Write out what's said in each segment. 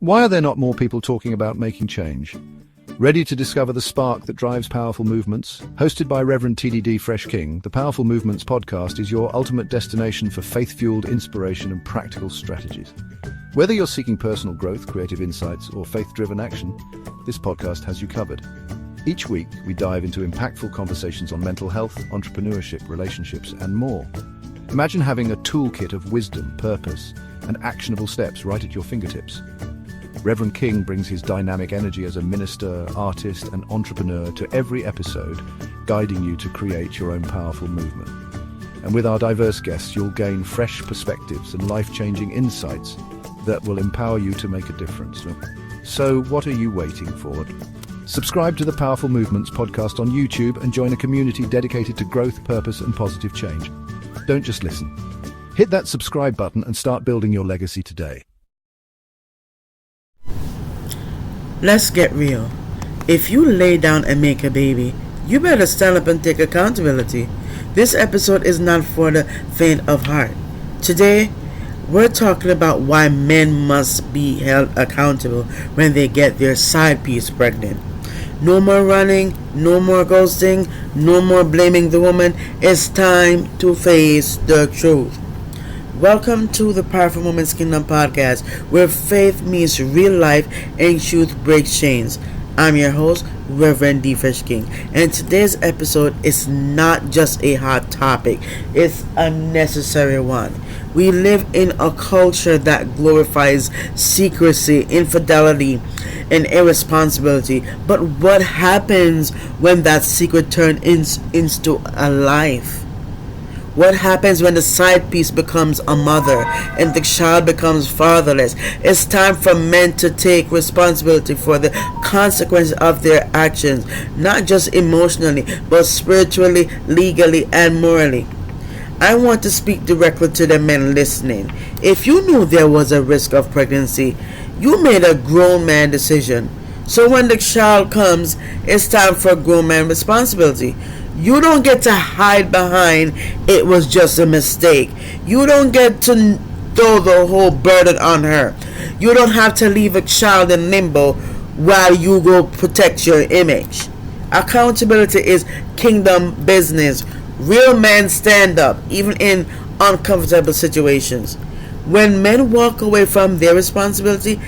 Why are there not more people talking about making change? Ready to discover the spark that drives powerful movements? Hosted by Reverend DFreshKing, the Powerful Movements Podcast is your ultimate destination for faith-fueled inspiration and practical strategies. Whether you're seeking personal growth, creative insights, or faith-driven action, this podcast has you covered. Each week, we dive into impactful conversations on mental health, entrepreneurship, relationships, and more. Imagine having a toolkit of wisdom, purpose, and actionable steps right at your fingertips. Reverend King brings his dynamic energy as a minister, artist, and entrepreneur to every episode, guiding you to create your own powerful movement. And with our diverse guests, you'll gain fresh perspectives and life-changing insights that will empower you to make a difference. So what are you waiting for? Subscribe to the Powerful Movements Podcast on YouTube and join a community dedicated to growth, purpose, and positive change. Don't just listen. Hit that subscribe button and start building your legacy today. Let's get real. If you lay down and make a baby, you better stand up and take accountability. This episode is not for the faint of heart. Today, we're talking about why men must be held accountable when they get their side piece pregnant. No more running, no more ghosting, no more blaming the woman. It's time to face the truth. Welcome to the Powerful Moments Kingdom Podcast, where faith meets real life and truth breaks chains. I'm your host, Reverend DFreshKing, and today's episode is not just a hot topic, it's a necessary one. We live in a culture that glorifies secrecy, infidelity, and irresponsibility. But what happens when that secret turns into a life? What happens when the side piece becomes a mother and the child becomes fatherless? It's time for men to take responsibility for the consequences of their actions, not just emotionally, but spiritually, legally, and morally. I want to speak directly to the men listening. If you knew there was a risk of pregnancy, you made a grown man decision. So when the child comes, it's time for grown man responsibility. You don't get to hide behind it was just a mistake. You don't get to throw the whole burden on her. You don't have to leave a child in limbo while you go protect your image. Accountability is kingdom business. Real men stand up, even in uncomfortable situations. When men walk away from their responsibility,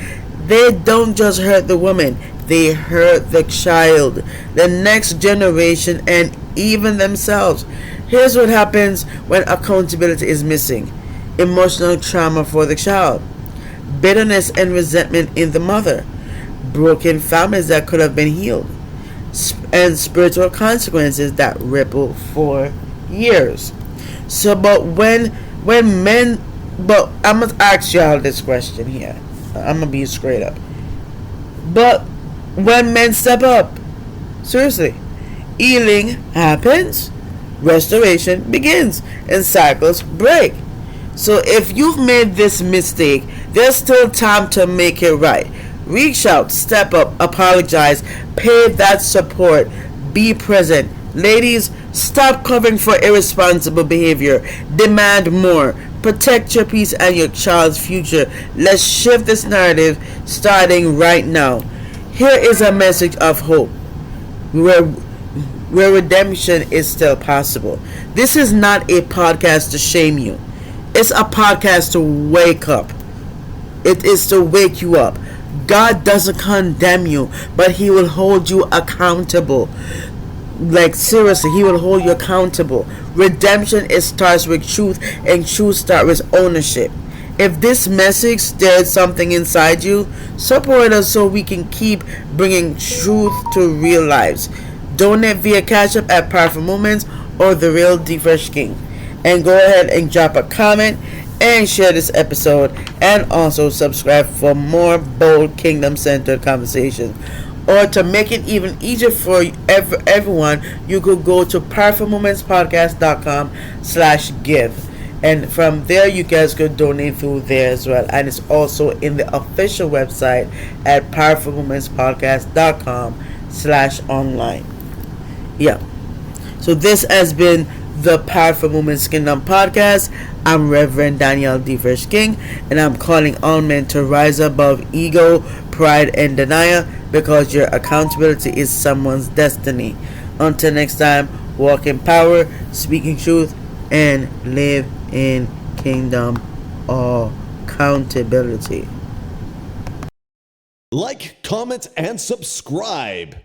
they don't just hurt the woman, they hurt the child, the next generation, and even themselves. Here's what happens when accountability is missing. Emotional trauma for the child, bitterness and resentment in the mother, broken families that could have been healed, and spiritual consequences that ripple for years. So but I'm gonna ask y'all this question here. I'm gonna be straight up. But when men step up, seriously, healing happens, restoration begins, and cycles break. So if you've made this mistake, there's still time to make it right. Reach out, step up, apologize, pay that support, be present. Ladies, stop covering for irresponsible behavior. Demand more. Protect your peace and your child's future. Let's shift this narrative starting right now. Here is a message of hope, where redemption is still possible. This is not a podcast to shame you. It's a podcast to wake up. It is to wake you up. God doesn't condemn you, but He will hold you accountable. Like seriously, He will hold you accountable. Redemption, it starts with truth, and truth starts with ownership. If this message stirred something inside you, support us so we can keep bringing truth to real lives. Donate via CashApp at Powerful Moments or The Real DFreshKing. And go ahead and drop a comment and share this episode, and also subscribe for more bold kingdom-centered conversations. Or to make it even easier for everyone, you could go to powerfulmovementspodcast.com/give. And from there, you guys could donate through there as well. And it's also in the official website at powerfulmovementspodcast.com/online. Yeah. So this has been the Powerful Movements Kingdom podcast. I'm Reverend DFreshKing, and I'm calling all men to rise above ego, pride, and denial, because your accountability is someone's destiny. Until next time, walk in power, speaking truth, and live in kingdom accountability. Like, comment, and subscribe.